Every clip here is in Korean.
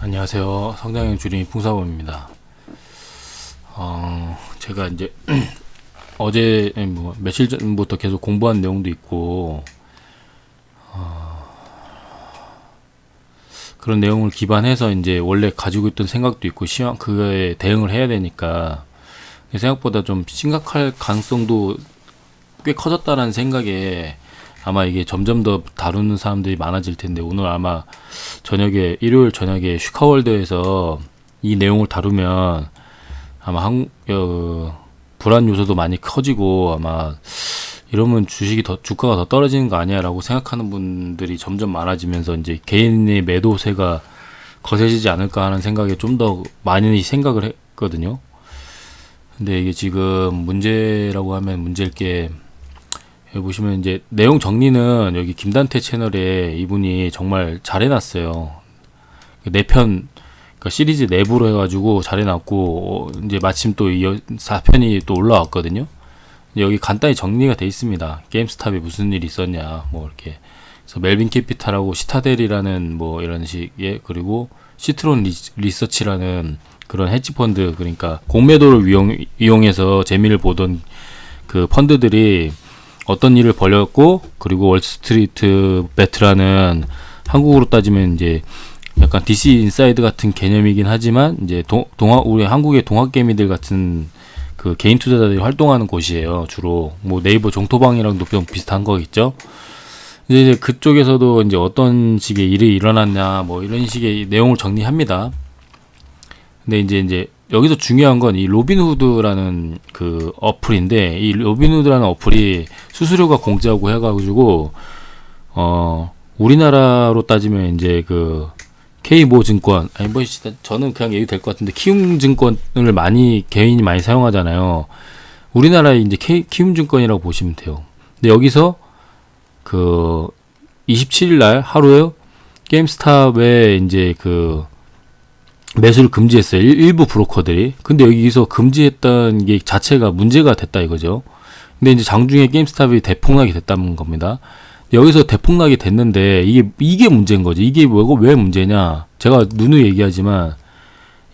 안녕하세요. 성장형 주린이 풍사범입니다. 제가 이제 어제 며칠 전부터 계속 공부한 내용도 있고 그런 내용을 기반해서 이제 원래 가지고 있던 생각도 있고 시황 그거에 대응을 해야 되니까 생각보다 좀 심각할 가능성도 꽤 커졌다는 생각에 아마 이게 점점 더 다루는 사람들이 많아질 텐데 오늘 아마 일요일 저녁에 슈카월드에서 이 내용을 다루면 아마 불안 요소도 많이 커지고 아마 이러면 주가가 더 떨어지는 거 아니야라고 생각하는 분들이 점점 많아지면서 이제 개인의 매도세가 거세지지 않을까 하는 생각에 좀 더 많이 생각을 했거든요. 근데 이게 지금 문제라고 하면 문제일 게 여기 보시면 이제 내용 정리는 여기 김단태 채널에 이분이 정말 잘 해놨어요. 4편 그러니까 시리즈 내부로 해가지고 잘 해놨고 이제 마침 또 4편이 또 올라왔거든요. 여기 간단히 정리가 돼 있습니다. 게임스탑에 무슨 일이 있었냐 뭐 이렇게. 그래서 멜빈 캐피탈하고 시타델이라는 뭐 이런 식의 그리고 시트론 리서치라는 그런 헤지펀드 그러니까 공매도를 이용해서 재미를 보던 그 펀드들이 어떤 일을 벌였고 그리고 월스트리트 배트라는 한국으로 따지면 이제 약간 DC 인사이드 같은 개념이긴 하지만 이제 우리 한국의 동학개미들 같은 그 개인 투자자들이 활동하는 곳이에요. 주로 뭐 네이버 종토방이랑도 좀 비슷한 거겠죠. 이제 그쪽에서도 이제 어떤 식의 일이 일어났냐 뭐 이런 식의 내용을 정리합니다. 근데 이제 여기서 중요한 건 이 로빈후드라는 그 어플인데 이 로빈후드라는 어플이 수수료가 공짜고 해가지고 우리나라로 따지면 이제 그 K모 증권 아니 뭐 저는 그냥 얘기 될 것 같은데 키움증권을 개인이 많이 사용하잖아요. 우리나라에 이제 키움증권이라고 보시면 돼요. 근데 여기서 그 27일 날 하루에 게임스탑에 이제 그 매수를 금지했어요. 일부 브로커들이. 근데 여기서 금지했던 게 자체가 문제가 됐다 이거죠. 근데 이제 장중에 게임스탑이 대폭락이 됐다는 겁니다. 여기서 대폭락이 됐는데 이게 문제인 거죠. 이게 왜 문제냐? 제가 누누이 얘기하지만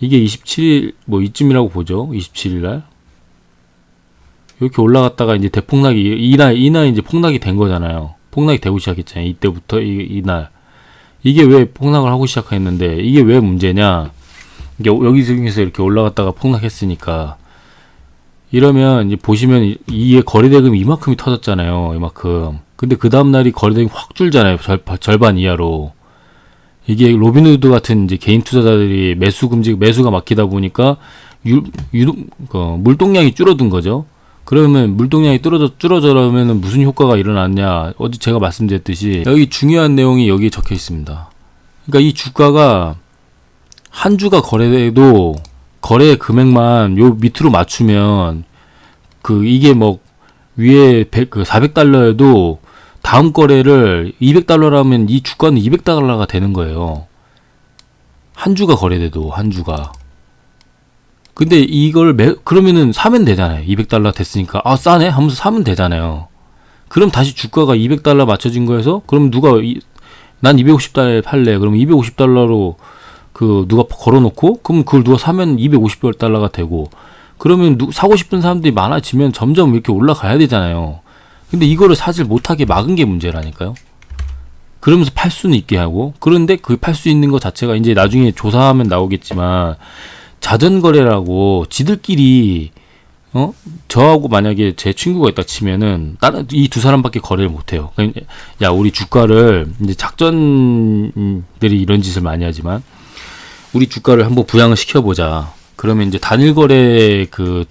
이게 27일 뭐 이쯤이라고 보죠. 27일 날 이렇게 올라갔다가 이제 대폭락이 이날 이제 폭락이 된 거잖아요. 폭락이 되고 시작했잖아요. 이때부터 이날 이게 왜 폭락을 하고 시작했는데 이게 왜 문제냐? 여기서 이렇게 올라갔다가 폭락했으니까 이러면 이제 보시면 이게 거래대금이 이만큼이 터졌잖아요. 이만큼. 근데 그 다음날이 거래대금이 확 줄잖아요. 절반 이하로. 이게 로빈후드 같은 이제 개인 투자자들이 매수가 막히다 보니까 물동량이 줄어든 거죠. 그러면 물동량이 줄어들면 무슨 효과가 일어났냐. 어제 제가 말씀드렸듯이 여기 중요한 내용이 여기에 적혀 있습니다. 그러니까 이 주가가 한 주가 거래돼도 거래 금액만 요 밑으로 맞추면 이게 뭐 위에 400달러여도 다음 거래를 200달러라면 이 주가는 200달러가 되는 거예요. 한 주가 거래돼도 한 주가. 근데 이걸 그러면은 사면 되잖아요. 200달러 됐으니까 싸네 하면서 사면 되잖아요. 그럼 다시 주가가 200달러 맞춰진 거에서 그럼 난 250달러에 팔래. 그럼 250달러로 누가 걸어놓고 그럼 그걸 누가 사면 250달러가 되고 그러면 사고 싶은 사람들이 많아지면 점점 이렇게 올라가야 되잖아요. 근데 이거를 사질 못하게 막은 게 문제라니까요. 그러면서 팔 수는 있게 하고 그런데 그 팔 수 있는 것 자체가 이제 나중에 조사하면 나오겠지만 자전거래라고 지들끼리 저하고 만약에 제 친구가 있다 치면은 다른 이 두 사람밖에 거래를 못 해요. 야 우리 주가를 이제 작전들이 이런 짓을 많이 하지만 우리 주가를 한번 부양을 시켜보자. 그러면 이제 단일 거래 그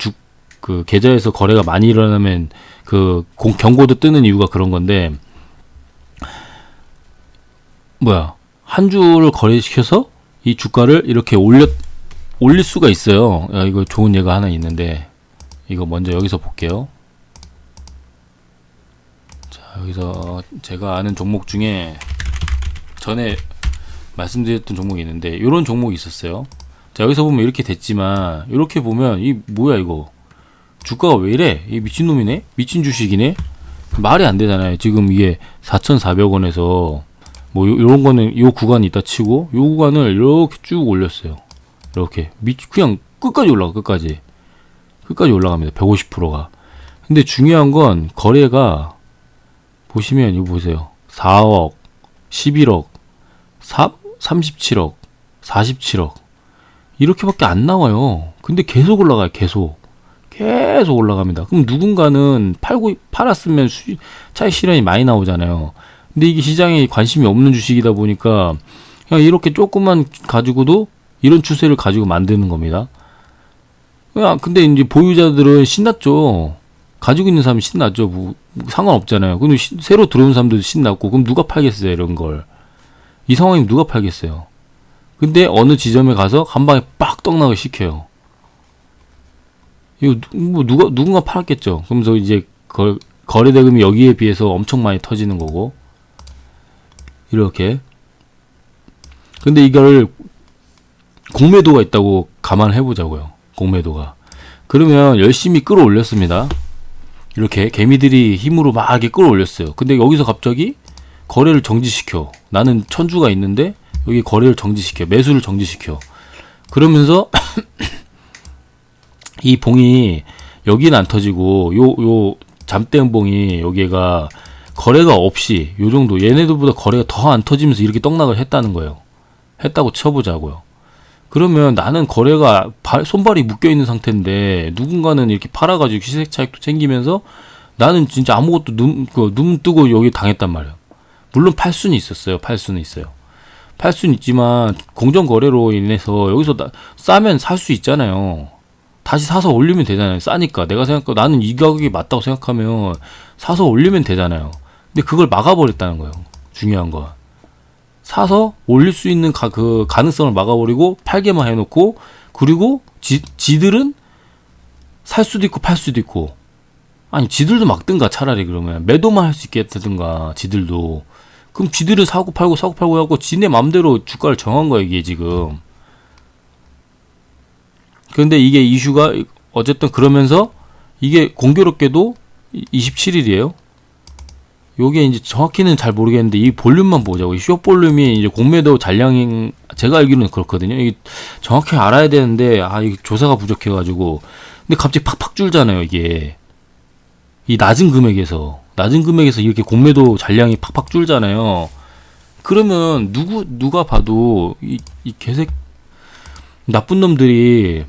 계좌에서 거래가 많이 일어나면 경고도 뜨는 이유가 그런 건데 한 주를 거래시켜서 이 주가를 이렇게 올릴 수가 있어요. 이거 좋은 예가 하나 있는데 이거 먼저 여기서 볼게요. 자 여기서 제가 아는 종목 중에 전에 말씀드렸던 종목이 있는데 이런 종목이 있었어요. 자 여기서 보면 이렇게 됐지만 이렇게 보면 이 뭐야 이거 주가가 왜 이래? 이 미친놈이네? 미친 주식이네? 말이 안 되잖아요. 지금 이게 4,400원에서 뭐 요런 거는 요 구간이 있다 치고 요 구간을 이렇게 쭉 올렸어요. 이렇게 그냥 끝까지 올라가. 끝까지 올라갑니다. 150%가. 근데 중요한 건 거래가 보시면 이거 보세요. 4억, 11억, 37억, 47억 이렇게밖에 안 나와요. 근데 계속 올라가요. 계속 올라갑니다. 그럼 누군가는 팔았으면 차익 실현이 많이 나오잖아요. 근데 이게 시장에 관심이 없는 주식이다 보니까 그냥 이렇게 조금만 가지고도 이런 추세를 가지고 만드는 겁니다. 근데 이제 보유자들은 신났죠. 가지고 있는 사람이 신났죠. 뭐 상관없잖아요. 근데 새로 들어온 사람들도 신났고, 그럼 누가 팔겠어요, 이런 걸? 이 상황이면 누가 팔겠어요? 근데 어느 지점에 가서 한 방에 빡 떡나게 시켜요. 이거 뭐 누군가 팔았겠죠. 그러면서 이제 거래 대금이 여기에 비해서 엄청 많이 터지는 거고, 이렇게. 근데 이걸 공매도가 있다고 감안해 보자고요. 공매도가. 그러면 열심히 끌어올렸습니다. 이렇게 개미들이 힘으로 막 이렇게 끌어올렸어요. 근데 여기서 갑자기 거래를 정지시켜. 나는 천주가 있는데 여기 거래를 정지시켜. 매수를 정지시켜. 그러면서 이 봉이 여기는 안 터지고 요 잠대응 봉이 여기가 거래가 없이 요 정도, 얘네들보다 거래가 더 안 터지면서 이렇게 떡락을 했다는 거예요. 했다고 쳐보자고요. 그러면 나는 거래가 손발이 묶여있는 상태인데 누군가는 이렇게 팔아가지고 시세 차익도 챙기면서 나는 진짜 아무것도 눈 뜨고 여기 당했단 말이에요. 물론 팔 수는 있었어요. 팔 수는 있지만 공정거래로 인해서 여기서 싸면 살 수 있잖아요. 다시 사서 올리면 되잖아요. 싸니까. 내가 나는 이 가격이 맞다고 생각하면 사서 올리면 되잖아요. 근데 그걸 막아버렸다는 거예요. 중요한 건. 사서 올릴 수 있는 그 가능성을 막아버리고 팔게만 해놓고, 그리고 지들은 살 수도 있고 팔 수도 있고. 아니 지들도 막든가, 차라리 그러면 매도만 할 수 있게 했다든가 지들도. 그럼 지들은 사고 팔고 하고 지네 맘대로 주가를 정한 거야 이게 지금. 그런데 이게 이슈가 어쨌든 그러면서 이게 공교롭게도 27일이에요. 요게 이제 정확히는 잘 모르겠는데 이 볼륨만 보자고. 이 숏 볼륨이 이제 공매도 잔량인, 제가 알기로는 그렇거든요. 이게 정확히 알아야 되는데 이게 조사가 부족해가지고. 근데 갑자기 팍팍 줄잖아요 이게. 이 낮은 금액에서 이렇게 공매도 잔량이 팍팍 줄잖아요. 그러면 누가 봐도 이 개색 나쁜 놈들이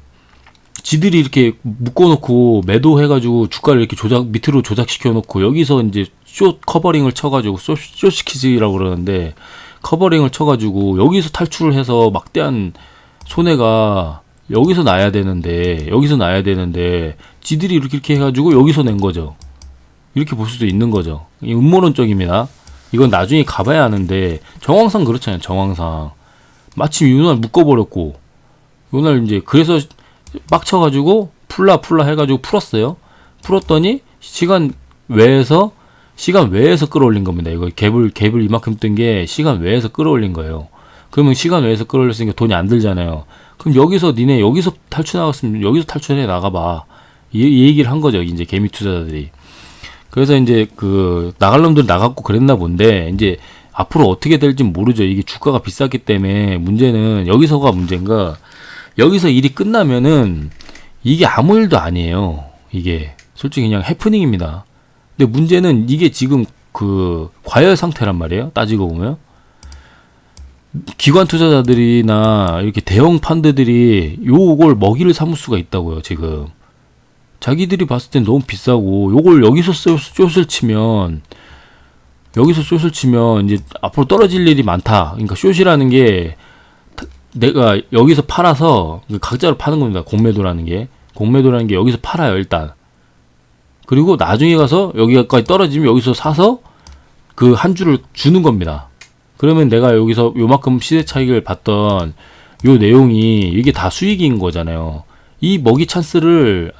지들이 이렇게 묶어놓고 매도해가지고 주가를 이렇게 밑으로 조작시켜놓고 여기서 이제 숏 커버링을 쳐가지고 숏시키즈라고 그러는데, 커버링을 쳐가지고 여기서 탈출을 해서 막대한 손해가 여기서 나야 되는데 지들이 이렇게 해가지고 여기서 낸 거죠. 이렇게 볼 수도 있는 거죠. 음모론적입니다. 이건 나중에 가봐야 하는데 정황상 그렇잖아요. 정황상 마침 이날 묶어버렸고, 이날 이제 그래서 빡쳐가지고 풀라 해가지고 풀었어요. 풀었더니 시간 외에서 끌어올린 겁니다. 이거 갭을 이만큼 뜬 게 시간 외에서 끌어올린 거예요. 그러면 시간 외에서 끌어올렸으니까 돈이 안 들잖아요. 그럼 니네 여기서 탈출 나갔으면 여기서 탈출해 나가봐. 이 얘기를 한 거죠. 이제 개미 투자자들이. 그래서 이제 나갈 놈들 나갔고 그랬나 본데, 이제 앞으로 어떻게 될지 모르죠. 이게 주가가 비쌌기 때문에. 문제는 여기서가 문제인가, 여기서 일이 끝나면은 이게 아무 일도 아니에요. 이게 솔직히 그냥 해프닝입니다. 근데 문제는 이게 지금 과열 상태란 말이에요. 따지고 보면 기관 투자자들이나 이렇게 대형 펀드들이 요걸 먹이를 삼을 수가 있다고요. 지금 자기들이 봤을 땐 너무 비싸고, 요걸 여기서 숏을 치면 이제 앞으로 떨어질 일이 많다. 그러니까 숏이라는 게 내가 여기서 팔아서 각자로 파는 겁니다. 공매도라는 게 여기서 팔아요 일단. 그리고 나중에 가서 여기까지 떨어지면 여기서 사서 그 한 주를 주는 겁니다. 그러면 내가 여기서 요만큼 시세 차익을 봤던 요 내용이 이게 다 수익인 거잖아요. 이 먹이 찬스를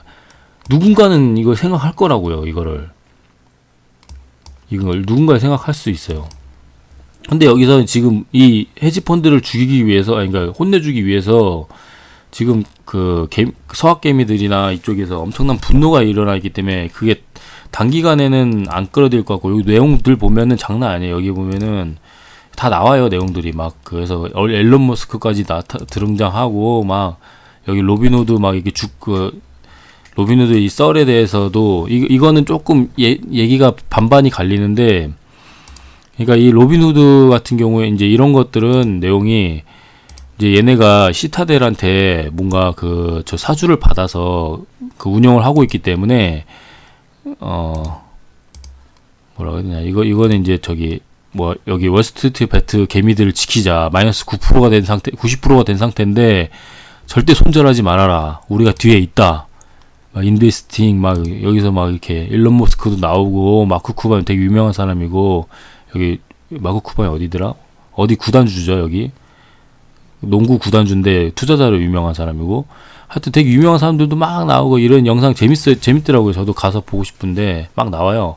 누군가는 이걸 생각할 거라고요. 이걸 누군가 생각할 수 있어요. 근데 여기서 지금 이 헤지펀드를 죽이기 위해서, 그러니까 혼내주기 위해서 지금 서학개미들이나 이쪽에서 엄청난 분노가 일어나 있기 때문에 그게 단기간에는 안 끌어들일 것 같고, 여기 내용들 보면은 장난 아니에요. 여기 보면은 다 나와요, 내용들이. 막 그래서 앨런 머스크까지 등장하고 막 여기 로빈후드 막 이게 로빈후드 이 썰에 대해서도 이거는 조금 얘기가 반반이 갈리는데, 그러니까 이 로빈후드 같은 경우에 이제 이런 것들은 내용이 이제 얘네가 시타델한테 뭔가 저 사주를 받아서 그 운영을 하고 있기 때문에 뭐라고 해야 되냐, 이거는 이제 여기 월스트리트 배트 개미들을 지키자, 마이너스 9%가 된 상태, 90%가 된 상태인데 절대 손절하지 말아라, 우리가 뒤에 있다, 막 인베스팅 막 여기서 막 이렇게 일론 머스크도 나오고, 마크 쿠바는 되게 유명한 사람이고, 여기 마크 쿠바이 어디더라? 어디 구단주죠, 여기 농구 구단주인데 투자자로 유명한 사람이고, 하여튼 되게 유명한 사람들도 막 나오고, 이런 영상 재밌더라고요. 저도 가서 보고 싶은데 막 나와요.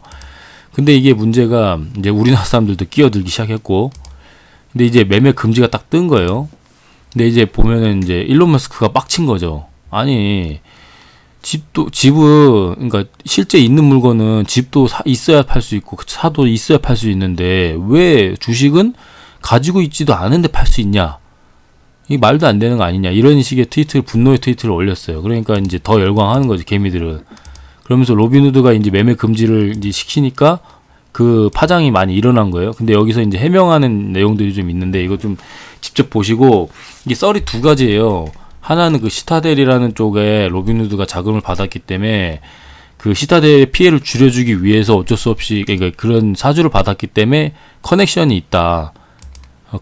근데 이게 문제가 이제 우리나라 사람들도 끼어들기 시작했고, 근데 이제 매매 금지가 딱 뜬 거예요. 근데 이제 보면은 이제 일론 머스크가 빡친 거죠. 아니, 집은, 그러니까 실제 있는 물건은 집도 있어야 팔 수 있고 차도 있어야 팔 수 있는데 왜 주식은 가지고 있지도 않은데 팔 수 있냐? 이 말도 안 되는 거 아니냐? 이런 식의 분노의 트위터를 올렸어요. 그러니까 이제 더 열광하는 거지, 개미들은. 그러면서 로빈후드가 이제 매매 금지를 이제 시키니까 그 파장이 많이 일어난 거예요. 근데 여기서 이제 해명하는 내용들이 좀 있는데, 이거 좀 직접 보시고, 이게 썰이 두 가지예요. 하나는 그 시타델이라는 쪽에 로빈후드가 자금을 받았기 때문에 그 시타델의 피해를 줄여주기 위해서 어쩔 수 없이, 그러니까 그런 사주를 받았기 때문에 커넥션이 있다.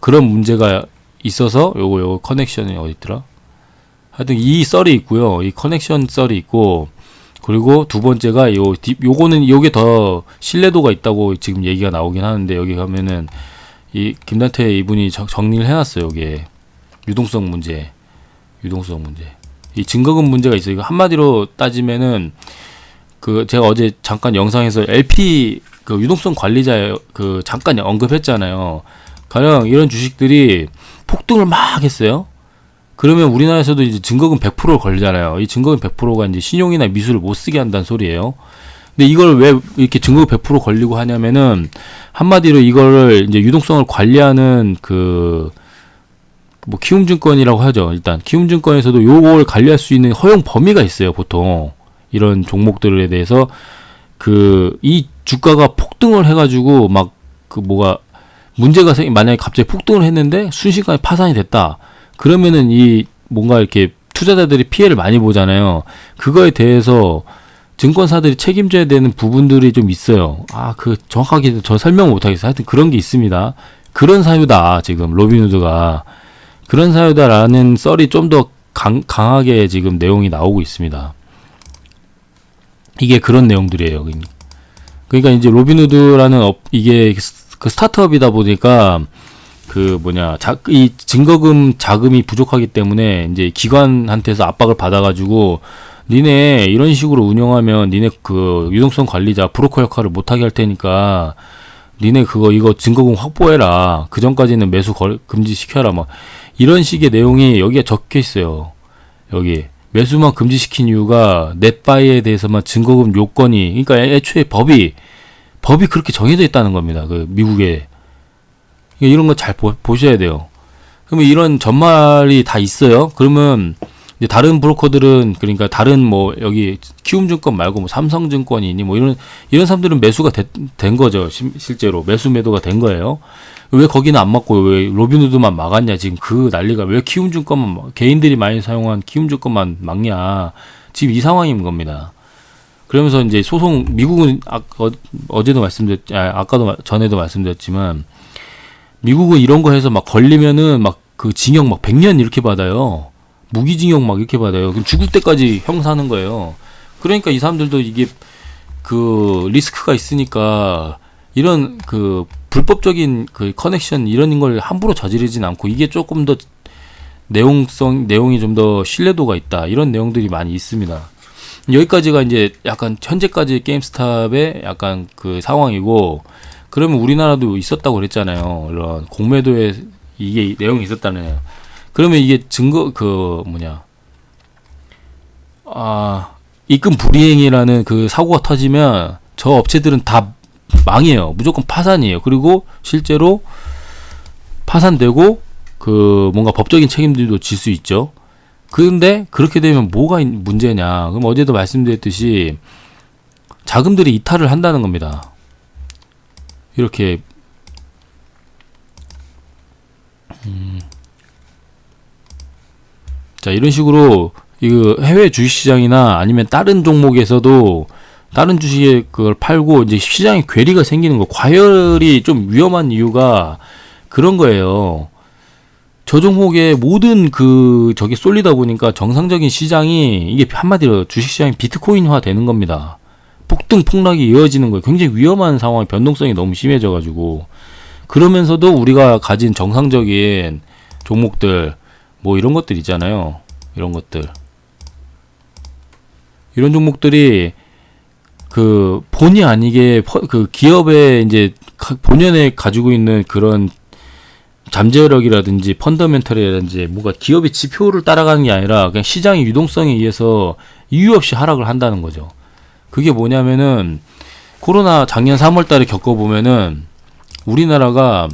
그런 문제가 있어서 요거 커넥션이 어디 있더라? 하여튼 이 썰이 있고요. 이 커넥션 썰이 있고, 그리고 두 번째가 요거는 요게 더 신뢰도가 있다고 지금 얘기가 나오긴 하는데, 여기 가면은 이 김단태 이분이 정리를 해놨어요. 여기에 유동성 문제. 이 증거금 문제가 있어요. 이거 한마디로 따지면은 제가 어제 잠깐 영상에서 LP 그 유동성 관리자 잠깐 언급했잖아요. 가령 이런 주식들이 폭등을 막 했어요. 그러면 우리나라에서도 이제 증거금 100% 걸리잖아요. 이 증거금 100%가 이제 신용이나 미수를 못 쓰게 한다는 소리예요. 근데 이걸 왜 이렇게 증거금 100% 걸리고 하냐면은, 한마디로 이거를 이제 유동성을 관리하는 키움증권이라고 하죠. 일단 키움증권에서도 요걸 관리할 수 있는 허용 범위가 있어요. 보통 이런 종목들에 대해서 이 주가가 폭등을 해가지고 문제가 만약에 갑자기 폭등을 했는데 순식간에 파산이 됐다. 그러면은 뭔가 이렇게 투자자들이 피해를 많이 보잖아요. 그거에 대해서 증권사들이 책임져야 되는 부분들이 좀 있어요. 정확하게 저 설명 못하겠어요. 하여튼 그런 게 있습니다. 그런 사유다, 지금 로빈후드가. 그런 사유다라는 썰이 좀 더 강하게 지금 내용이 나오고 있습니다. 이게 그런 내용들이에요. 그러니까 이제 로빈후드라는 이게 그 스타트업이다 보니까 이 증거금 자금이 부족하기 때문에 이제 기관한테서 압박을 받아가지고, 니네 이런 식으로 운영하면 니네 유동성 관리자 브로커 역할을 못하게 할 테니까 니네 이거 증거금 확보해라. 그 전까지는 매수 금지시켜라. 막 이런 식의 내용이 여기에 적혀 있어요. 여기 매수만 금지시킨 이유가 넷바이에 대해서만 증거금 요건이, 그러니까 애초에 법이 그렇게 정해져 있다는 겁니다. 미국에. 이런 거 잘 보셔야 돼요. 그러면 이런 전말이 다 있어요. 그러면 이제 다른 브로커들은, 그러니까 다른 여기 키움증권 말고 삼성증권이니 이런 사람들은 매수가 된 거죠. 실제로 매수 매도가 된 거예요. 왜 거기는 안 맞고 왜 로빈후드만 막았냐? 지금 난리가 왜 키움증권만, 개인들이 많이 사용한 키움증권만 막냐? 지금 이 상황인 겁니다. 그러면서 이제 미국은 전에도 말씀드렸지만, 미국은 이런 거 해서 막 걸리면은 징역 100년 이렇게 받아요. 무기징역 이렇게 받아요. 그럼 죽을 때까지 형 사는 거예요. 그러니까 이 사람들도 이게 리스크가 있으니까 이런 불법적인 커넥션 이런 걸 함부로 저지르진 않고, 이게 조금 더 내용이 좀 더 신뢰도가 있다. 이런 내용들이 많이 있습니다. 여기까지가 이제 약간 현재까지 게임스탑의 약간 상황이고, 그러면 우리나라도 있었다고 그랬잖아요. 이런 공매도에 이게 내용이 있었다네요. 그러면 이게 입금 불이행이라는 사고가 터지면 저 업체들은 다 망해요. 무조건 파산이에요. 그리고 실제로 파산되고 뭔가 법적인 책임들도 질 수 있죠. 그런데 그렇게 되면 뭐가 문제냐? 그럼 어제도 말씀드렸듯이 자금들이 이탈을 한다는 겁니다. 이렇게 자, 이런 식으로 이거 해외 주식시장이나 아니면 다른 종목에서도 다른 주식에 그걸 팔고 이제 시장에 괴리가 생기는 거, 과열이 좀 위험한 이유가 그런 거예요. 저 종목의 모든 저게 쏠리다 보니까 정상적인 시장이 이게 한마디로 주식시장이 비트코인화 되는 겁니다. 폭등 폭락이 이어지는 거예요. 굉장히 위험한 상황, 변동성이 너무 심해져가지고. 그러면서도 우리가 가진 정상적인 종목들, 뭐 이런 것들 있잖아요. 이런 것들. 이런 종목들이 본의 아니게 기업의 이제 본연에 가지고 있는 그런 잠재력이라든지 펀더멘털이라든지 뭔가 기업의 지표를 따라가는 게 아니라 그냥 시장의 유동성에 의해서 이유 없이 하락을 한다는 거죠. 그게 뭐냐면은 코로나 작년 3월 달에 겪어보면은 우리나라가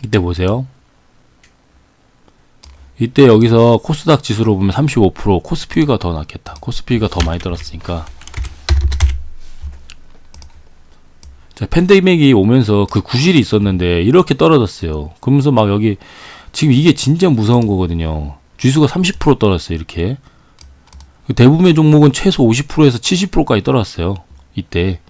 이때 보세요. 이때 여기서 코스닥 지수로 보면 35%, 코스피가 더 낫겠다. 코스피가 더 많이 떨어졌으니까. 자, 팬데믹이 오면서 그 구실이 있었는데 이렇게 떨어졌어요. 그러면서 막 여기 지금 이게 진짜 무서운 거거든요. 지수가 30% 떨어졌어요. 이렇게. 대부분의 종목은 최소 50%에서 70%까지 떨어졌어요. 이때.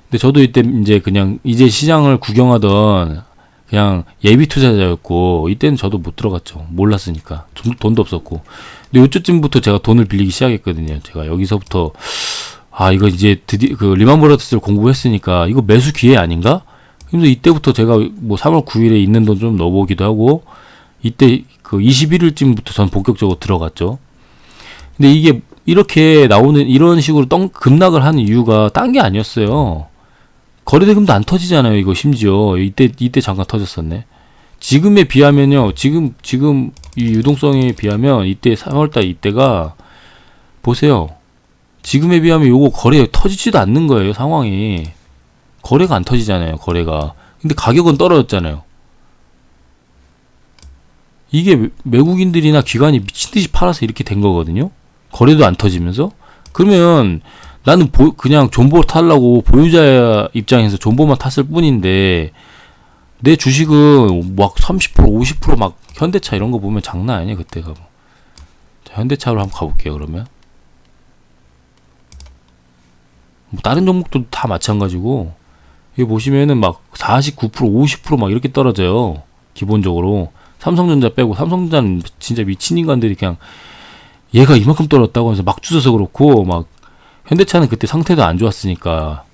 근데 저도 이때 이제 그냥 이제 시장을 구경하던 그냥 예비 투자자였고 이때는 저도 못 들어갔죠. 몰랐으니까. 돈도 없었고. 근데 요쯤부터 제가 돈을 빌리기 시작했거든요. 제가 여기서부터 이거 이제 드디어 리만 브라더스를 공부했으니까 이거 매수 기회 아닌가? 그래서 이때부터 제가 뭐 3월 9일에 있는 돈 좀 넣어보기도 하고 이때 21일쯤부터 전 본격적으로 들어갔죠. 근데 이게 이렇게 나오는 이런 식으로 급락을 하는 이유가 딴 게 아니었어요. 거래대금도 안 터지잖아요. 이거 심지어 이때 잠깐 터졌었네. 지금에 비하면요. 지금 이 유동성에 비하면 이때 3월달 이때가 보세요. 지금에 비하면 요거 거래 터지지도 않는 거예요. 상황이. 거래가 안 터지잖아요. 거래가. 근데 가격은 떨어졌잖아요. 이게 외국인들이나 기관이 미친듯이 팔아서 이렇게 된 거거든요. 거래도 안 터지면서. 그러면 나는 그냥 존버 타려고 보유자 입장에서 존버만 탔을 뿐인데 내 주식은 막 30%, 50% 현대차 이런 거 보면 장난 아니에요. 그때가. 자, 현대차로 한번 가볼게요. 그러면. 뭐 다른 종목도 다 마찬가지고 여기 보시면은 49%, 50% 이렇게 떨어져요. 기본적으로. 삼성전자 빼고 삼성전자는 진짜 미친 인간들이 그냥 얘가 이만큼 떨어졌다고 해서 막 주셔서 그렇고 현대차는 그때 상태도 안 좋았으니까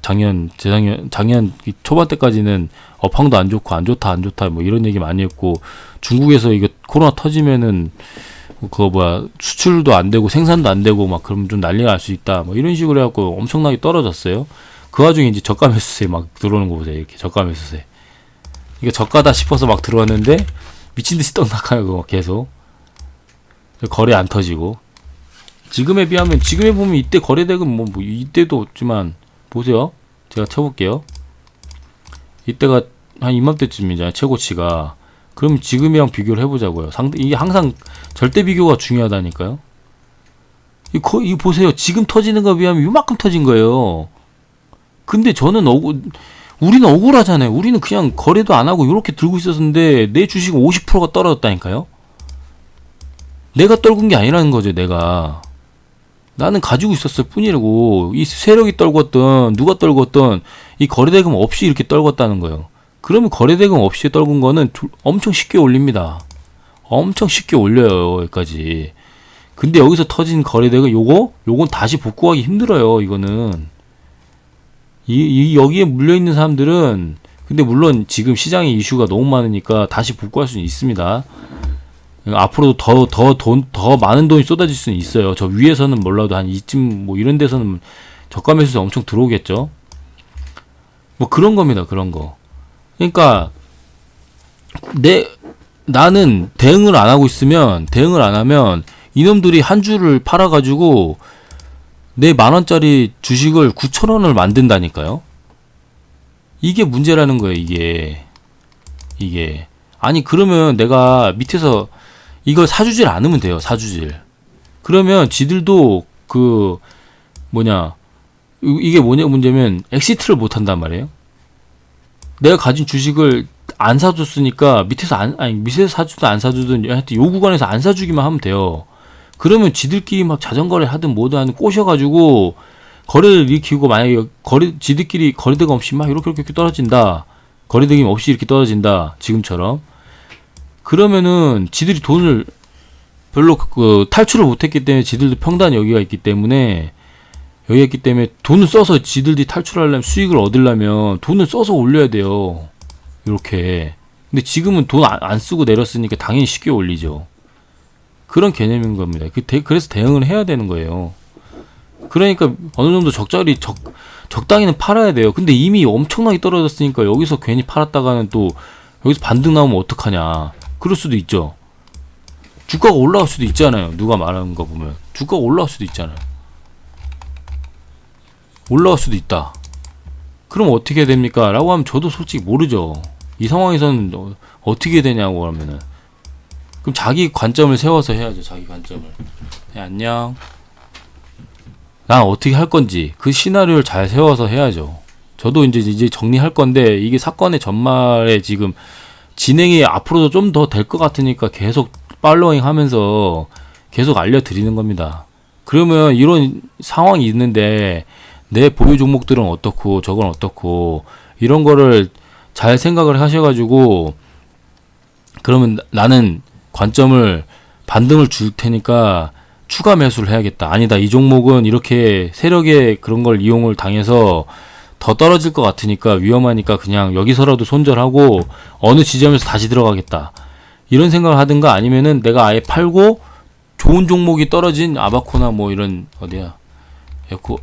작년 초반 때까지는 업황도 안 좋고 안 좋다 뭐 이런 얘기 많이 했고 중국에서 이거 코로나 터지면은 수출도 안 되고 생산도 안 되고 그러면 좀 난리가 날 수 있다 뭐 이런 식으로 해갖고 엄청나게 떨어졌어요. 그 와중에 이제 저가 매수세 들어오는 거 보세요. 이렇게 저가 매수세. 이게 저가다 싶어서 들어왔는데 미친듯이 떡락하고 그거 계속 거래 안 터지고. 지금에 보면 이때 거래대금 이때도 없지만 보세요. 제가 쳐볼게요. 이때가 한 이맘때쯤이잖아요. 최고치가. 그럼 지금이랑 비교를 해보자고요. 이게 항상 절대 비교가 중요하다니까요. 이거 보세요. 지금 터지는 거에 비하면 요만큼 터진 거예요. 근데 우리는 억울하잖아요. 우리는 그냥 거래도 안 하고 이렇게 들고 있었는데 내 주식은 50%가 떨어졌다니까요. 내가 떨군 게 아니라는 거죠. 나는 가지고 있었을 뿐이고 이 세력이 떨궜던 누가 떨궜던 이 거래대금 없이 이렇게 떨궜다는 거예요. 그러면 거래대금 없이 떨군 거는 엄청 쉽게 올립니다. 엄청 쉽게 올려요. 여기까지. 근데 여기서 터진 거래대금 요건 다시 복구하기 힘들어요. 이거는 여기에 물려있는 사람들은 근데 물론 지금 시장에 이슈가 너무 많으니까 다시 복구할 수는 있습니다. 앞으로도 더 많은 돈이 쏟아질 수는 있어요. 저 위에서는 몰라도 한 이쯤 이런 데서는 저가 매수세 엄청 들어오겠죠. 그런 겁니다. 그런 거. 그러니까 나는 대응을 안 하면 이놈들이 한 주를 팔아가지고 내 10,000원짜리 주식을 9,000원을 만든다니까요. 이게 문제라는 거예요. 이게 이게. 아니 그러면 내가 밑에서 이걸 사주질 않으면 돼요. 사주질. 그러면 지들도 그 뭐냐 이게 뭐냐 문제면 엑시트를 못 한단 말이에요. 내가 가진 주식을 안 사줬으니까 밑에서 밑에서 사주든 안 사주든 하여튼 요 구간에서 안 사주기만 하면 돼요. 그러면 지들끼리 막 자전거를 하든 뭐든 하든 꼬셔가지고 거래를 일으키고, 만약에 지들끼리 거래대금 없이 막 이렇게 떨어진다. 거래대금 없이 이렇게 떨어진다. 지금처럼. 그러면은 지들이 돈을 별로 탈출을 못했기 때문에, 지들도 평단 여기가 있기 때문에 돈을 써서 지들이 탈출하려면, 수익을 얻으려면 돈을 써서 올려야 돼요. 이렇게. 근데 지금은 돈 안 쓰고 내렸으니까 당연히 쉽게 올리죠. 그런 개념인 겁니다. 그래서 대응을 해야 되는 거예요. 그러니까 어느 정도 적당히는 팔아야 돼요. 근데 이미 엄청나게 떨어졌으니까 여기서 괜히 팔았다가는 또 여기서 반등 나오면 어떡하냐. 그럴 수도 있죠. 주가가 올라갈 수도 있잖아요. 누가 말하는 거 보면 주가가 올라갈 수도 있잖아요. 올라갈 수도 있다. 그럼 어떻게 해야 됩니까? 라고 하면 저도 솔직히 모르죠. 이 상황에서는 어떻게 되냐고 하면은, 그럼 자기 관점을 세워서 해야죠. 자기 관점을. 네, 안녕. 난 어떻게 할 건지 그 시나리오를 잘 세워서 해야죠. 저도 이제 정리할 건데, 이게 사건의 전말에 지금 진행이 앞으로도 좀 더 될 것 같으니까 계속 팔로잉 하면서 계속 알려드리는 겁니다. 그러면 이런 상황이 있는데 내 보유 종목들은 어떻고 저건 어떻고 이런 거를 잘 생각을 하셔가지고, 그러면 나는 관점을 반등을 줄 테니까 추가 매수를 해야겠다. 아니다, 이 종목은 이렇게 세력의 그런 걸 이용을 당해서 더 떨어질 것 같으니까 위험하니까 그냥 여기서라도 손절하고 어느 지점에서 다시 들어가겠다. 이런 생각을 하든가, 아니면은 내가 아예 팔고 좋은 종목이 떨어진 아바코나 뭐 이런 어디야 에코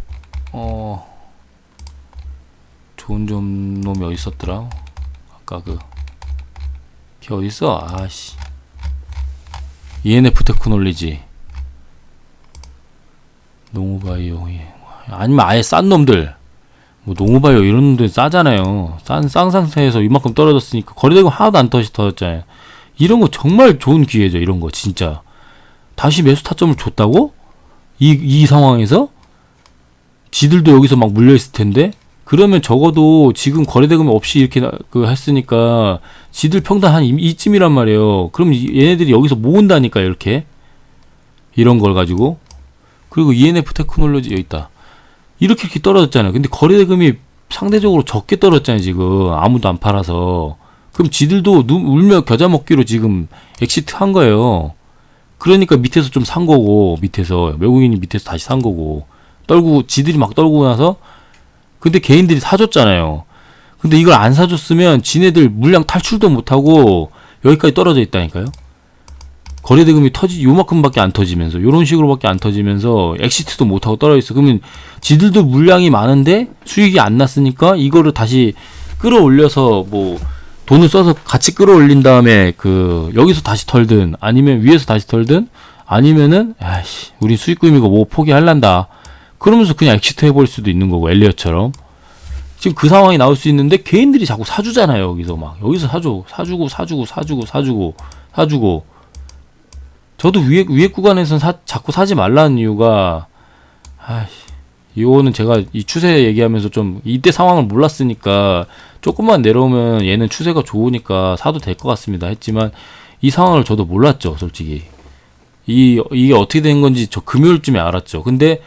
좋은 좀 놈이 어디 있었더라? 아까 걔 어디 있어? 아씨. ENF 테크놀리지, 농우바이오, 아니면 아예 싼 놈들, 뭐 농우바이오 이런 놈들 싸잖아요. 싼 상태에서 이만큼 떨어졌으니까 거래대금 하나도 안 터졌잖아요. 이런 거 정말 좋은 기회죠. 이런 거 진짜 다시 매수 타점을 줬다고? 이 상황에서 지들도 여기서 막 물려 있을 텐데, 그러면 적어도 지금 거래대금 없이 이렇게 했으니까 지들 평단 한 이쯤이란 말이에요. 그럼 얘네들이 여기서 모은다니까, 이렇게 이런 걸 가지고. 그리고 ENF 테크놀로지 여기 있다. 이렇게 떨어졌잖아요. 근데 거래대금이 상대적으로 적게 떨어졌잖아요. 지금 아무도 안 팔아서. 그럼 지들도 울며 겨자 먹기로 지금 엑시트 한 거예요. 그러니까 밑에서 좀 산 거고, 밑에서 외국인이 밑에서 다시 산 거고, 지들이 막 떨고 나서, 근데 개인들이 사줬잖아요. 근데 이걸 안 사줬으면 지네들 물량 탈출도 못하고 여기까지 떨어져 있다니까요. 거래대금이 요만큼밖에 안 터지면서, 요런 식으로밖에 안 터지면서 엑시트도 못하고 떨어져 있어. 그러면 지들도 물량이 많은데 수익이 안 났으니까 이거를 다시 끌어올려서 뭐 돈을 써서 같이 끌어올린 다음에 여기서 다시 털든, 아니면 위에서 다시 털든, 아니면은 아이씨 우리 수익금이고 뭐 포기할란다 그러면서 그냥 엑시트 해버릴 수도 있는 거고, 엘리엇처럼. 지금 그 상황이 나올 수 있는데 개인들이 자꾸 사주잖아요. 여기서 사주고. 저도 위에 구간에서는 자꾸 사지 말라는 이유가, 이거는 제가 이 추세 얘기하면서 좀 이때 상황을 몰랐으니까 조금만 내려오면 얘는 추세가 좋으니까 사도 될 것 같습니다 했지만, 이 상황을 저도 몰랐죠. 솔직히 이게 어떻게 된 건지 저 금요일쯤에 알았죠. 근데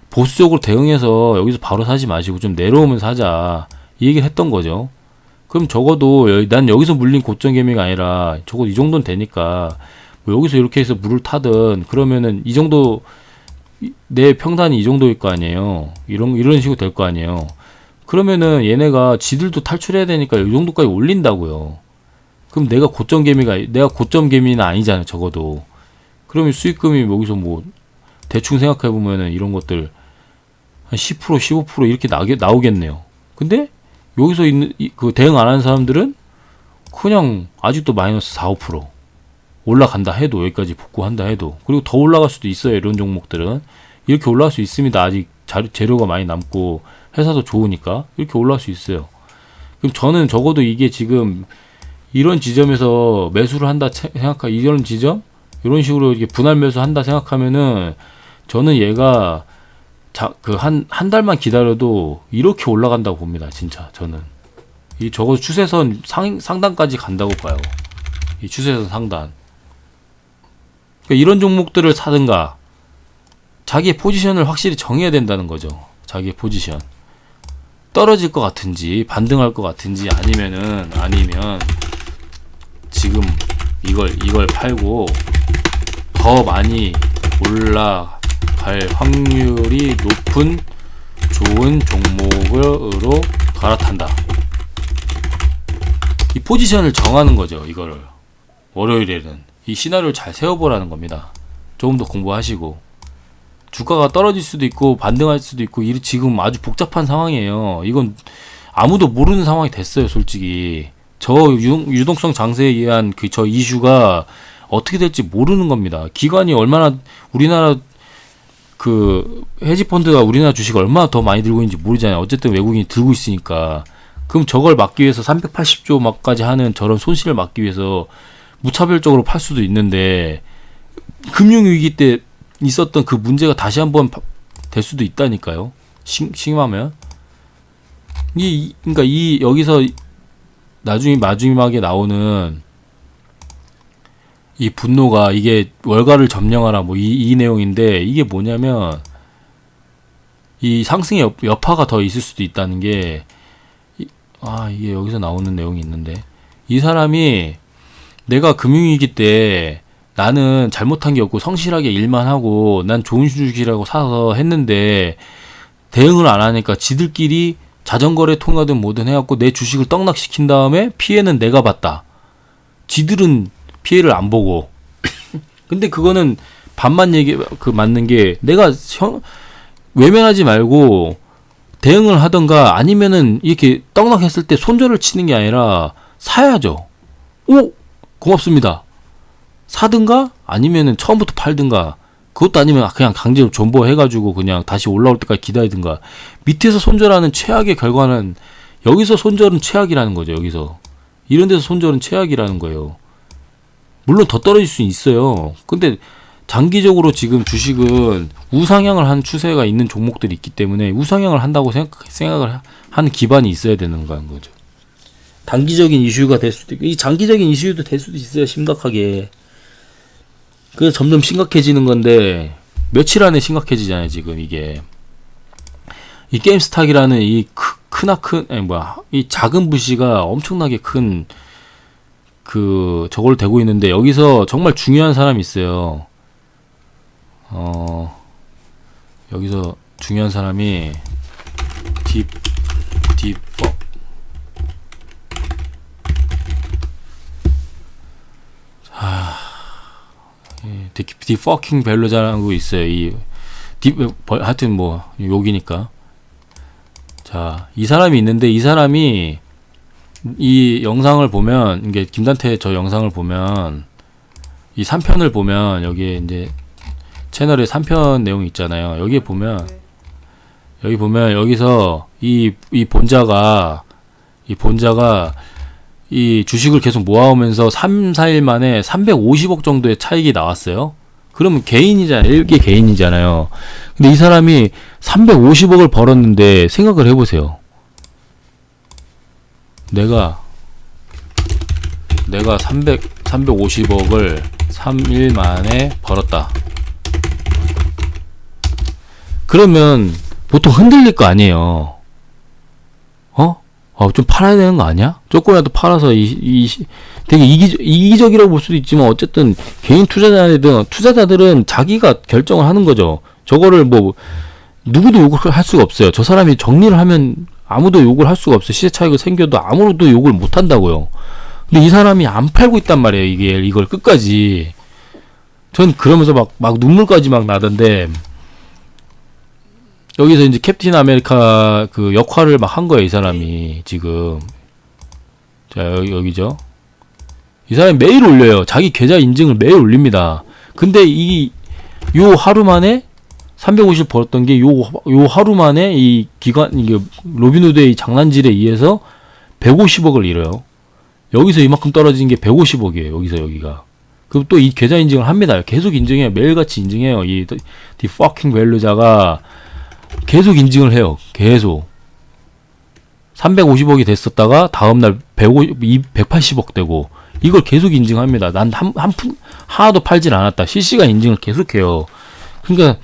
보수적으로 대응해서 여기서 바로 사지 마시고 좀 내려오면 사자, 이 얘기를 했던 거죠. 그럼 적어도 난 여기서 물린 고점 개미가 아니라 적어도 이 정도는 되니까 뭐 여기서 이렇게 해서 물을 타든, 그러면은 이 정도 내 평단이 이 정도일 거 아니에요. 이런 식으로 될 거 아니에요. 그러면은 얘네가 지들도 탈출해야 되니까 이 정도까지 올린다고요. 그럼 내가 고점 개미는 아니잖아요. 적어도. 그러면 수익금이 여기서 뭐 대충 생각해 보면은 이런 것들 한 10% 15% 이렇게 나오겠네요. 근데 여기서 있는 대응 안 하는 사람들은 그냥 아직도 마이너스 4, 5% 올라간다 해도, 여기까지 복구한다 해도, 그리고 더 올라갈 수도 있어요. 이런 종목들은 이렇게 올라갈 수 있습니다. 아직 재료가 많이 남고 회사도 좋으니까 이렇게 올라갈 수 있어요. 그럼 저는 적어도 이게 지금 이런 지점에서 매수를 한다 생각하 이런 지점 이런 식으로 이렇게 분할 매수한다 생각하면은 저는 얘가 그 한 달만 기다려도 이렇게 올라간다고 봅니다. 진짜 저는 이 저거 추세선 상단까지 간다고 봐요. 이 추세선 상단. 그러니까 이런 종목들을 사든가 자기의 포지션을 확실히 정해야 된다는 거죠. 자기의 포지션. 떨어질 것 같은지 반등할 것 같은지 아니면 지금 이걸 팔고 더 많이 올라갈 확률이 높은 좋은 종목으로 갈아탄다. 이 포지션을 정하는 거죠. 이거를 월요일에는 이 시나리오를 잘 세워보라는 겁니다. 조금 더 공부하시고 주가가 떨어질 수도 있고 반등할 수도 있고 지금 아주 복잡한 상황이에요. 이건 아무도 모르는 상황이 됐어요. 솔직히 저 유동성 장세에 의한 저 이슈가 어떻게 될지 모르는 겁니다. 기관이 얼마나 우리나라 그 헤지펀드가 우리나라 주식을 얼마나 더 많이 들고 있는지 모르잖아요. 어쨌든 외국인이 들고 있으니까. 그럼 저걸 막기 위해서 380조 막까지 하는 저런 손실을 막기 위해서 무차별적으로 팔 수도 있는데 금융위기 때 있었던 그 문제가 다시 한번 될 수도 있다니까요. 심하면. 그러니까 여기서 나중에 마지막에 나오는 이 분노가 이게 월가를 점령하라 뭐 이 내용인데 이게 뭐냐면 이 상승의 여파가 더 있을 수도 있다는 게 이게 여기서 나오는 내용이 있는데 이 사람이 내가 금융위기 때 나는 잘못한 게 없고 성실하게 일만 하고 난 좋은 주식이라고 사서 했는데 대응을 안 하니까 지들끼리 자전거래 통하든 뭐든 해갖고 내 주식을 떡락시킨 다음에 피해는 내가 봤다. 지들은 피해를 안 보고. 근데 그거는 반만 맞는 게 내가 외면하지 말고 대응을 하던가 아니면은 이렇게 떡락했을 때 손절을 치는 게 아니라 사야죠. 오! 고맙습니다. 사든가 아니면은 처음부터 팔든가 그것도 아니면 그냥 강제로 존버해가지고 그냥 다시 올라올 때까지 기다리든가 밑에서 손절하는 최악의 결과는 여기서 손절은 최악이라는 거죠. 여기서 이런 데서 손절은 최악이라는 거예요. 물론 더 떨어질 수 있어요. 근데 장기적으로 지금 주식은 우상향을 한 추세가 있는 종목들이 있기 때문에 우상향을 한다고 생각을 하는 기반이 있어야 되는 거죠. 단기적인 이슈가 될 수도 있고 이 장기적인 이슈도 될 수도 있어요. 심각하게. 그래서 점점 심각해지는 건데 며칠 안에 심각해지잖아요. 지금 이게 이 게임스탁이라는 이 이 작은 부시가 엄청나게 큰 저걸 대고 있는데 여기서 정말 중요한 사람이 있어요. 여기서 중요한 사람이 딥퍽 디퍼킹 밸류자라고 있어요. 하여튼 뭐 욕이니까. 자, 이 사람이 있는데 이 사람이 이 영상을 보면 이게 김단태 저 영상을 보면 이 3편을 보면 여기에 이제 채널에 3편 내용이 있잖아요. 여기 보면 여기서 이 본자가 이 주식을 계속 모아오면서 3, 4일 만에 350억 정도의 차익이 나왔어요. 그러면 일개 개인이잖아요. 근데 이 사람이 350억을 벌었는데 생각을 해보세요. 내가 350억을 3일 만에 벌었다. 그러면 보통 흔들릴 거 아니에요. 좀 팔아야 되는 거 아니야? 조금이라도 팔아서 되게 이기적이라고 볼 수도 있지만 어쨌든 개인 투자자들은 자기가 결정을 하는 거죠. 저거를 뭐 누구도 욕을 할 수가 없어요. 저 사람이 정리를 하면 아무도 욕을 할 수가 없어요. 시세 차익이 생겨도 아무도 욕을 못 한다고요. 근데 이 사람이 안 팔고 있단 말이에요. 이걸 끝까지. 전 그러면서 막 눈물까지 막 나던데 여기서 이제 캡틴 아메리카 그 역할을 막 한 거예요. 이 사람이 지금. 자, 여기죠. 이 사람이 매일 올려요. 자기 계좌 인증을 매일 올립니다. 근데 요 하루 만에 350 벌었던 게 요 하루 만에 이게 로빈후드의 장난질에 의해서 150억을 잃어요. 여기서 이만큼 떨어진 게 150억이에요. 여기서 여기가. 그럼 또 이 계좌 인증을 합니다. 계속 인증해요. 매일같이 인증해요. 이 fucking 밸류자가 계속 인증을 해요. 계속. 350억이 됐었다가 다음날 180억 되고 이걸 계속 인증합니다. 난 한 푼 하나도 팔질 않았다. 실시간 인증을 계속해요. 그러니까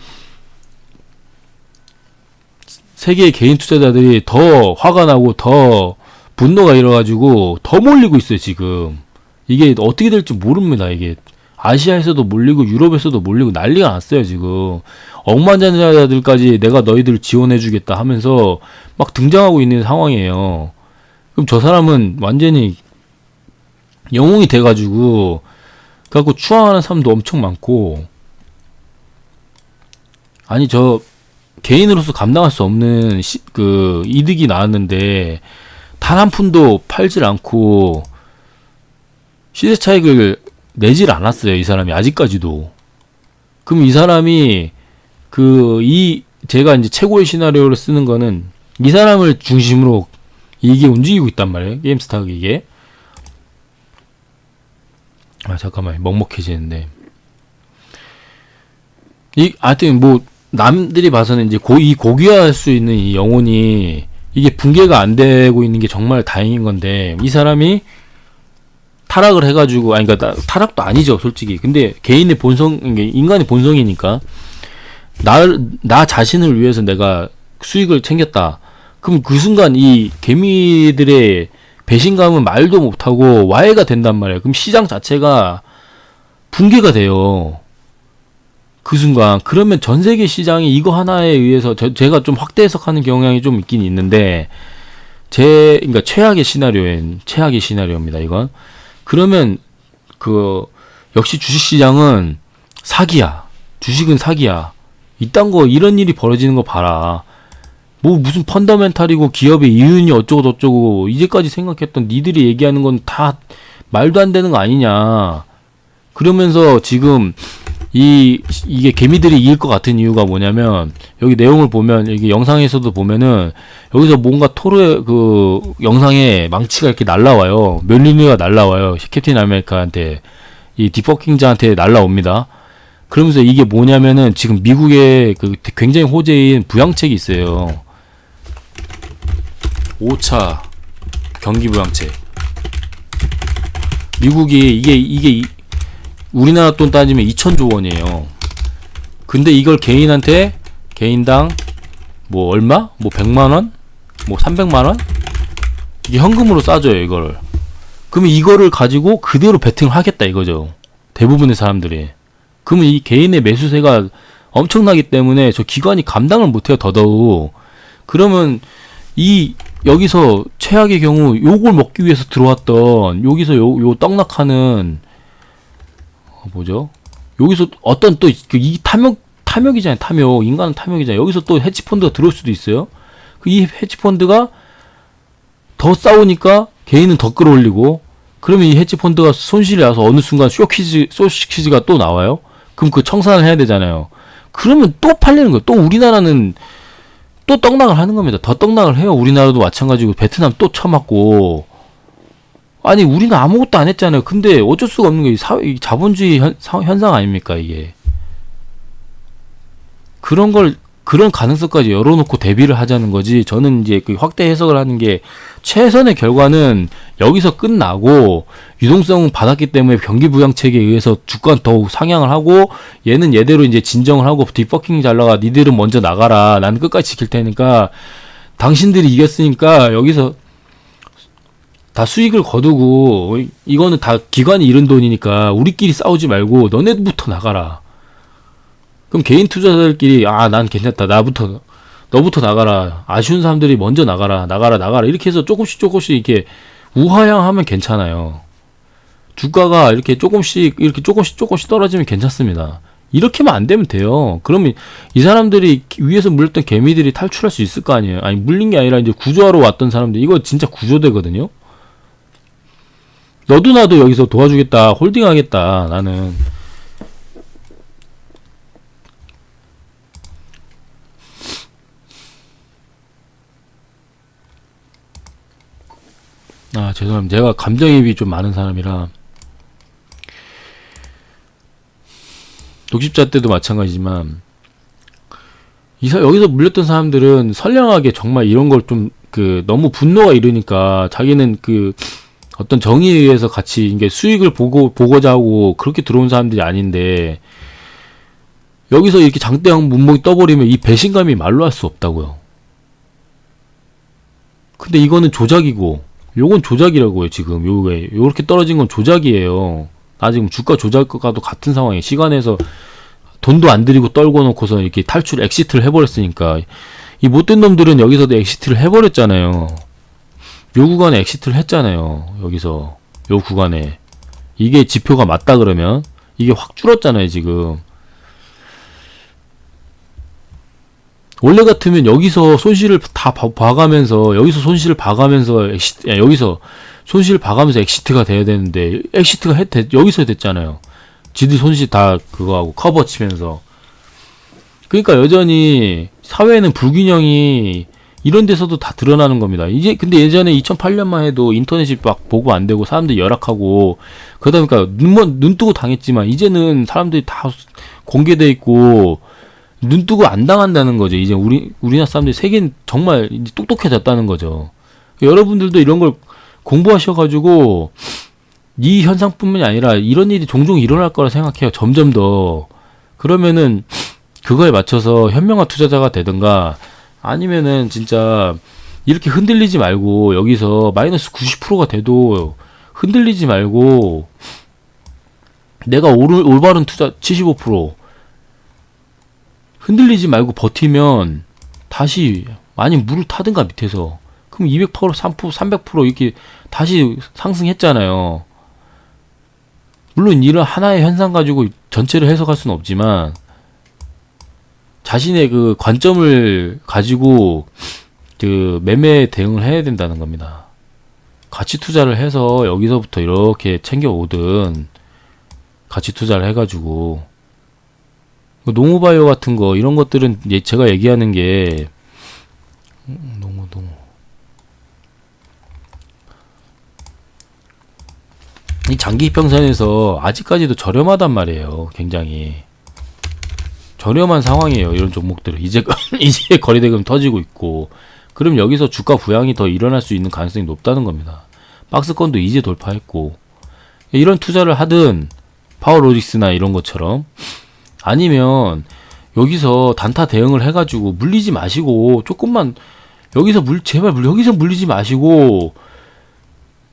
세계의 개인 투자자들이 더 화가 나고 더 분노가 일어가지고 더 몰리고 있어요. 지금 이게 어떻게 될지 모릅니다. 이게 아시아에서도 몰리고 유럽에서도 몰리고 난리가 났어요. 지금 억만장자들까지 내가 너희들 지원해주겠다 하면서 막 등장하고 있는 상황이에요. 그럼 저 사람은 완전히 영웅이 돼가지고 갖고 추앙하는 사람도 엄청 많고, 아니 저 개인으로서 감당할 수 없는 그 이득이 나왔는데 단 한 푼도 팔질 않고 시세 차익을 내질 않았어요. 이 사람이 아직까지도. 그럼 이 사람이 제가 이제 최고의 시나리오를 쓰는 거는 이 사람을 중심으로 이게 움직이고 있단 말이에요. 게임스타가 이게. 잠깐만 먹먹해지는데. 하여튼 뭐 남들이 봐서는 이제 이 고귀할 수 있는 이 영혼이 이게 붕괴가 안 되고 있는 게 정말 다행인 건데, 이 사람이 타락을 해가지고, 그러니까 타락도 아니죠, 솔직히. 근데 개인의 본성, 인간의 본성이니까 나 자신을 위해서 내가 수익을 챙겼다. 그럼 그 순간 이 개미들의 배신감은 말도 못하고 와해가 된단 말이에요. 그럼 시장 자체가 붕괴가 돼요. 그 순간. 그러면 전 세계 시장이 이거 하나에 의해서 제가 좀 확대 해석하는 경향이 좀 있긴 있는데, 그러니까 최악의 시나리오입니다, 이건. 그러면 역시 주식시장은 사기야. 주식은 사기야. 이런 일이 벌어지는 거 봐라. 뭐 무슨 펀더멘탈이고 기업의 이윤이 어쩌고 저쩌고 이제까지 생각했던 니들이 얘기하는 건 다 말도 안 되는 거 아니냐. 그러면서 지금 이게 개미들이 이길 것 같은 이유가 뭐냐면, 여기 내용을 보면, 여기 영상에서도 보면은 여기서 뭔가 영상에 망치가 이렇게 날라와요. 멸리니가 날라와요. 캡틴 아메리카한테, 이 디퍼킹자한테 날라옵니다. 그러면서 이게 뭐냐면은 지금 미국의 굉장히 호재인 부양책이 있어요. 5차 경기 부양책. 미국이 이게 우리나라 돈 따지면 2천조 원이에요. 근데 이걸 개인당 뭐 얼마? 뭐 100만원? 뭐 300만원? 이게 현금으로 싸줘요, 이거를. 그러면 이거를 가지고 그대로 베팅을 하겠다 이거죠. 대부분의 사람들이. 그러면 이 개인의 매수세가 엄청나기 때문에 저 기관이 감당을 못해요, 더더욱. 그러면 여기서 최악의 경우 요걸 먹기 위해서 들어왔던, 여기서 요 떡락하는, 뭐죠? 여기서 어떤 또 이 탐욕이잖아요. 탐욕. 인간은 탐욕이잖아요. 여기서 또 헤지펀드가 들어올 수도 있어요. 이 헤지펀드가 더 싸우니까 개인은 더 끌어올리고, 그러면 이 헤지펀드가 손실이 나서 어느 순간 쇼시키즈가 또 나와요. 그럼 그 청산을 해야 되잖아요. 그러면 또 팔리는 거예요. 또 우리나라는 또 떡락을 하는 겁니다. 더 떡락을 해요. 우리나라도 마찬가지고 베트남 또 쳐맞고. 아니 우리는 아무것도 안 했잖아요. 근데 어쩔 수가 없는 게 이 자본주의 현상 아닙니까 이게. 그런 가능성까지 열어놓고 대비를 하자는 거지. 저는 이제 확대 해석을 하는 게, 최선의 결과는 여기서 끝나고 유동성은 받았기 때문에 경기 부양책에 의해서 주가는 더욱 상향을 하고, 얘는 얘대로 이제 진정을 하고 디퍼킹 잘 나가. 니들은 먼저 나가라. 나는 끝까지 지킬 테니까. 당신들이 이겼으니까 여기서 다 수익을 거두고, 이거는 다 기관이 잃은 돈이니까 우리끼리 싸우지 말고 너네부터 나가라. 그럼 개인 투자자들끼리 난 괜찮다. 너부터 나가라. 아쉬운 사람들이 먼저 나가라. 이렇게 해서 조금씩 이렇게 우하향하면 괜찮아요. 주가가 이렇게 조금씩 떨어지면 괜찮습니다. 이렇게만 안 되면 돼요. 그러면 이 사람들이 위에서 물렸던 개미들이 탈출할 수 있을 거 아니에요. 아니 물린 게 아니라 이제 구조하러 왔던 사람들, 이거 진짜 구조되거든요. 너도 나도 여기서 도와주겠다. 홀딩하겠다. 나는. 죄송합니다. 제가 감정이입이 좀 많은 사람이라. 독십자 때도 마찬가지지만 여기서 물렸던 사람들은 선량하게 정말 이런 걸 좀 너무 분노가 이르니까 자기는 어떤 정의에 의해서 같이 이게 수익을 보고자 하고 그렇게 들어온 사람들이 아닌데, 여기서 이렇게 장대양 문목이 떠버리면 이 배신감이 말로 할 수 없다고요. 근데 이거는 조작이고, 요건 조작이라고요. 지금 요렇게 떨어진 건 조작이에요. 나 지금 주가 조작과도 같은 상황이에요. 시간에서 돈도 안 들이고 떨궈 놓고서 이렇게 엑시트를 해버렸으니까, 이 못된 놈들은 여기서도 엑시트를 해버렸잖아요. 요 구간에 엑시트를 했잖아요. 여기서 요 구간에 이게 지표가 맞다 그러면 이게 확 줄었잖아요. 지금 원래 같으면 여기서 손실을 다 봐가면서 여기서 손실을 봐가면서 여기서 손실을 봐가면서 엑시트가 돼야 되는데, 엑시트가 여기서 됐잖아요. 지들 손실 다 그거하고 커버 치면서. 그러니까 여전히 사회에는 불균형이 이런 데서도 다 드러나는 겁니다. 근데 예전에 2008년만 해도 인터넷이 막 보고 안 되고 사람들이 열악하고 그러다 보니까 눈 뜨고 당했지만, 이제는 사람들이 다 공개돼 있고 눈 뜨고 안 당한다는 거죠. 이제 우리나라 사람들이 세계는 정말 이제 똑똑해졌다는 거죠. 여러분들도 이런 걸 공부하셔가지고 이 현상뿐만이 아니라 이런 일이 종종 일어날 거라 생각해요. 점점 더. 그러면은 그거에 맞춰서 현명한 투자자가 되든가, 아니면은 진짜 이렇게 흔들리지 말고 여기서 마이너스 90%가 돼도 흔들리지 말고 내가 올바른 투자 75% 흔들리지 말고 버티면 다시 많이 물을 타든가 밑에서, 그럼 200%, 3%, 300% 이렇게 다시 상승했잖아요. 물론 이런 하나의 현상 가지고 전체를 해석할 수는 없지만 자신의 관점을 가지고 매매에 대응을 해야 된다는 겁니다. 가치 투자를 해서 여기서부터 이렇게 챙겨오든, 가치 투자를 해가지고 농우바이오 같은 거, 이런 것들은 이제 제가 얘기하는 게 이 장기 이평선에서 아직까지도 저렴하단 말이에요. 굉장히 저렴한 상황이에요. 이런 종목들은 이제 거래대금 터지고 있고, 그럼 여기서 주가 부양이 더 일어날 수 있는 가능성이 높다는 겁니다. 박스권도 이제 돌파했고, 이런 투자를 하든 파워로직스나 이런 것처럼, 아니면 여기서 단타 대응을 해가지고 물리지 마시고 조금만 여기서 제발 여기서 물리지 마시고,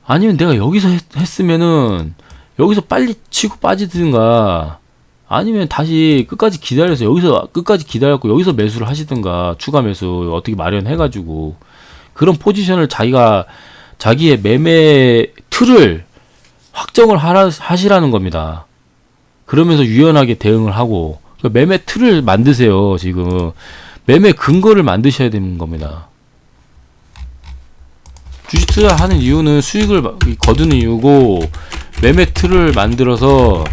아니면 내가 여기서 했으면은 여기서 빨리 치고 빠지든가, 아니면 다시 끝까지 기다려서 여기서 끝까지 기다렸고 여기서 매수를 하시든가, 추가 매수 어떻게 마련해가지고 그런 포지션을 자기의 매매 틀을 확정을 하시라는 겁니다. 그러면서 유연하게 대응을 하고, 그러니까 매매 틀을 만드세요. 지금 매매 근거를 만드셔야 되는 겁니다. 주식 투자하는 이유는 수익을 거두는 이유고, 매매 틀을 만들어서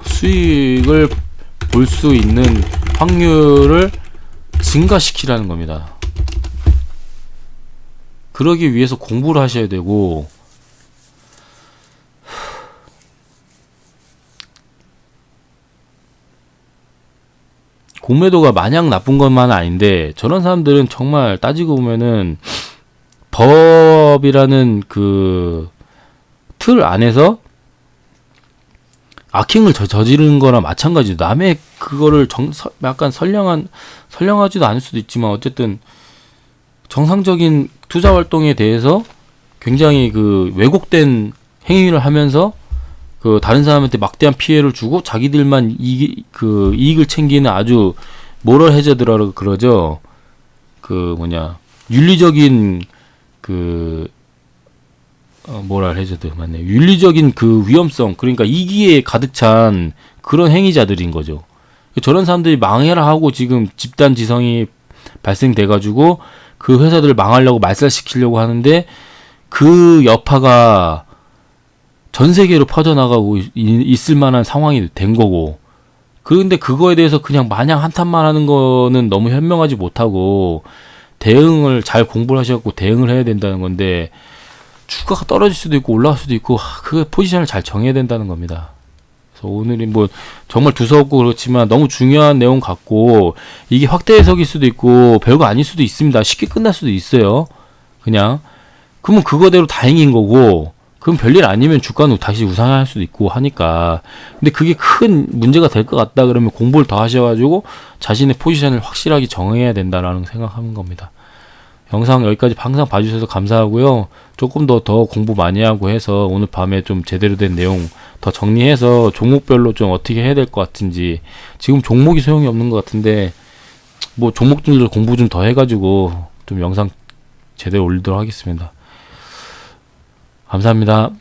수익을 볼 수 있는 확률을 증가시키라는 겁니다. 그러기 위해서 공부를 하셔야 되고, 공매도가 마냥 나쁜 것만은 아닌데, 저런 사람들은 정말 따지고 보면은 법이라는 틀 안에서 악행을 저지르는 거랑 마찬가지죠. 남의 그거를 약간 선량하지도 않을 수도 있지만, 어쨌든 정상적인 투자 활동에 대해서 굉장히 왜곡된 행위를 하면서 다른 사람한테 막대한 피해를 주고 자기들만 이익을 챙기는 아주 모럴 해저드라고 그러죠. 윤리적인 모럴 해저드 맞네. 윤리적인 위험성, 그러니까 이기에 가득 찬 그런 행위자들인 거죠. 저런 사람들이 망해라 하고 지금 집단 지성이 발생돼가지고 그 회사들을 망하려고 말살시키려고 하는데, 그 여파가 전 세계로 퍼져나가고 있을 만한 상황이 된 거고, 그런데 그거에 대해서 그냥 마냥 한탄만 하는 거는 너무 현명하지 못하고, 대응을 잘 공부를 하셔갖고 대응을 해야 된다는 건데, 주가가 떨어질 수도 있고 올라갈 수도 있고, 그 포지션을 잘 정해야 된다는 겁니다. 그래서 오늘이 뭐 정말 두서없고 그렇지만 너무 중요한 내용 같고, 이게 확대 해석일 수도 있고 별거 아닐 수도 있습니다. 쉽게 끝날 수도 있어요. 그냥 그러면 그거대로 다행인 거고, 그럼 별일 아니면 주가는 다시 우상할 수도 있고 하니까. 근데 그게 큰 문제가 될 것 같다 그러면 공부를 더 하셔가지고 자신의 포지션을 확실하게 정해야 된다라는 생각하는 겁니다. 영상 여기까지 항상 봐주셔서 감사하고요. 조금 더 공부 많이 하고 해서 오늘 밤에 좀 제대로 된 내용 더 정리해서 종목별로 좀 어떻게 해야 될 것 같은지, 지금 종목이 소용이 없는 것 같은데 뭐 종목들도 공부 좀 더 해가지고 좀 영상 제대로 올리도록 하겠습니다. 감사합니다.